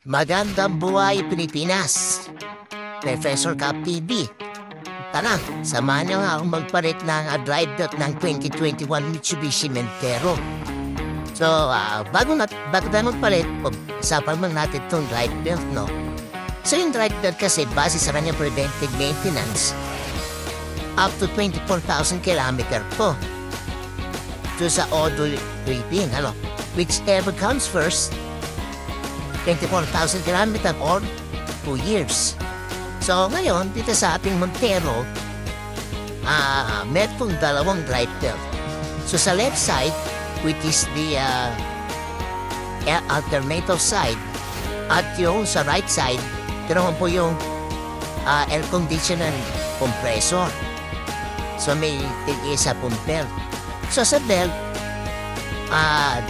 Magandang buhay Pilipinas! Professor Cap TV. Tara, samahan niyo nga akong magpalit ng drive belt ng 2021 Mitsubishi Montero. So, bago tayo magpalit, usapan mo natin itong drive belt, no? So, yung drive belt kasi, base sa kanyang preventive maintenance, up to 24,000 kilometer po. So, sa auto rating, whichever comes first, 24,000 kilometer or 2 years. So, ngayon, dito sa ating Montero, meron dalawang drive belt. So, sa left side, which is the alternator side, at yung sa right side, ito naman po yung air conditioner compressor. So, may tig-isa pong belt. So, sa belt,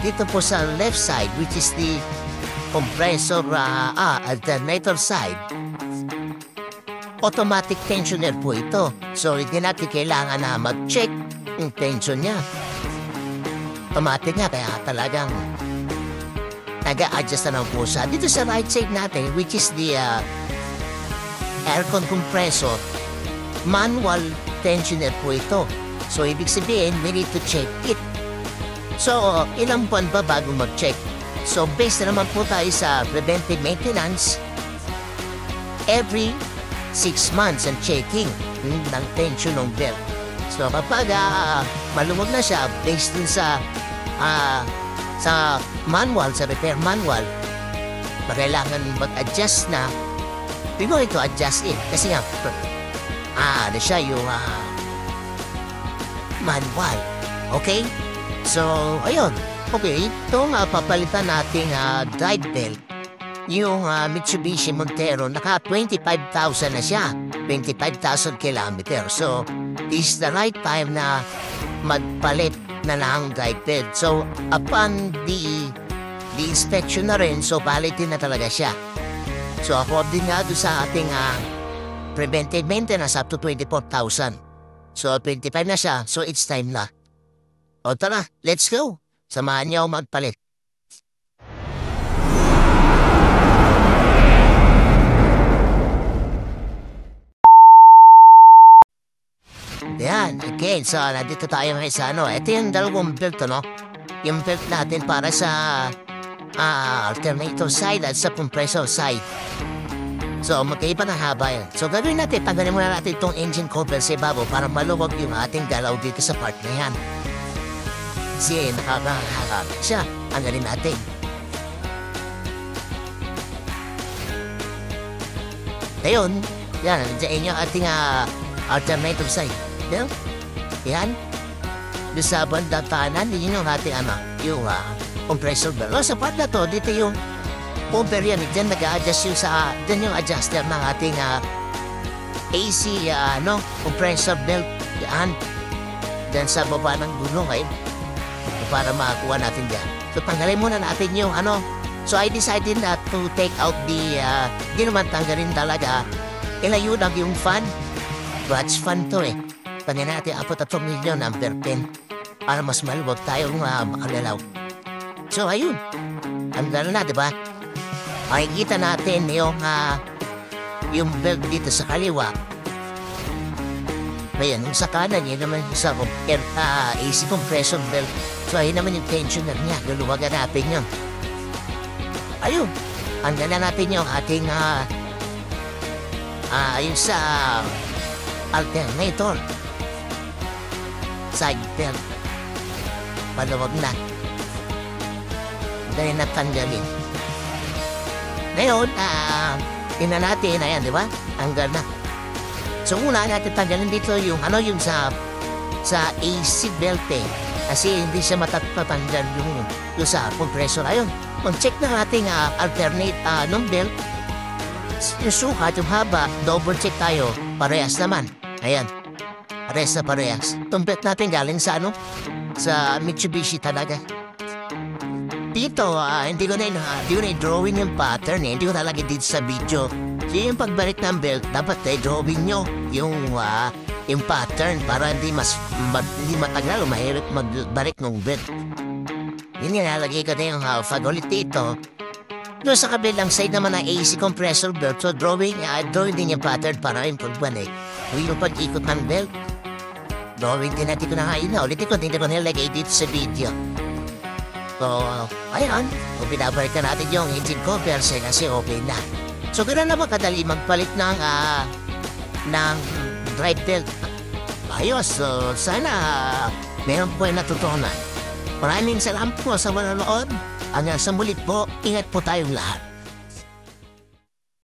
dito po sa left side, which is the compressor alternator side, automatic tensioner po ito. So, hindi natin kailangan na mag-check yung tension niya. Automatic nga, kaya talagang nag-a-adjust na lang po siya. Dito sa right side natin, which is the aircon compressor, manual tensioner po ito. So, ibig sabihin, we need to check it. So, ilang buwan ba bago mag-check? So, based na naman po tayo sa preventive maintenance, every 6 months ang checking ng tension ng belt. So, kapag maluwag na siya, based dun sa manual, sa repair manual, kailangan mag-adjust na, we're going to adjust it. Kasi nga, siya yung manual. Okay? So, ayun. Okay, ito nga papalitan nating drive belt. Yung Mitsubishi Montero, naka 25,000 na siya. 25,000 kilometer. So, this is the right time na magpalit na ng drive belt. So, upon the inspection na rin, so palitin na talaga siya. So, according nga doon sa ating preventive maintenance up to 24,000. So, 25 na siya. So, it's time na. O tara, let's go. Samahan niyo ako magpalit. Yan, again, so nandito tayo ngayon sa ito yung dalawang belt, yung belt natin para sa alternator side at sa compressor side. So, magkaiba ng haba yan. So, gagawin natin, tanggalin muna natin itong engine cover sa ibabaw para maluwag yung ating galaw dito sa part na yan. Kasi nakakaharap siya. Tanggalin natin. Ngayon, yan, nandiyan yung ating alternative side. Yan. Yan. Doon sa banda tanan, yun yung ating yung compressor belt. Sa part na to, dito yung cover yan. Diyan nag-a-adjust yung diyan yung adjuster ng ating AC, compressor belt. Yan. Diyan sa baba ng gulong, para makakuha natin dyan. So, tanggalin muna natin yung So, I decided not to take out the, di naman tanggalin talaga. Ilayo lang yung fan. Clutch fan to Tanggalin natin 4 million number 10 para mas maluwag tayong makalalaw. So, ayun. Tanggal na, diba? Makikita natin yung belt dito sa kaliwa. Ayan, yung sa kanan, yun naman sa AC compression belt. So, ayun naman yung tensioner niya. Luluwagan natin yun. Ayun. Tanggalan natin yung ating yung sa alternator side belt. Maluwag na. Dahil natanggalin. Ngayon, ina natin, ayan, di ba? Tanggal na. So, una natin tanggalin dito yung yung sa AC belt kasi hindi siya matatanggal yung sa compressor. Ayun, mag-check na natin alternate ng belt. Yung sukat, yung haba, double check tayo. Parehas naman. Ayan. Parehas na parehas. Itong belt natin galing sa sa Mitsubishi talaga. Dito, hindi ko na drawing yung pattern Hindi ko talaga dito sa video. So, yung pagbalik ng belt, dapat drawing nyo yung pattern para hindi matagal o mahirap magbalik ng belt. Yun nilalagay ko na yung fag ulit dito. Doon sa kabilang side naman ng AC compressor belt, so drawing din yung pattern para improvement eh. Kung yung pag-ikot ng belt, drawing din natin ko na nga yun. Ulitin ko, hindi ko nilagay dito sa video. So, ayun. Kung binabalikan natin yung engine cover, kasi okay na. So, ganoon naman kadali magpalit ng drive belt. Ayos, so sana meron po yung natutunan. Maraming salamat po sa manonood. Hanggang sa muli po, ingat po tayong lahat.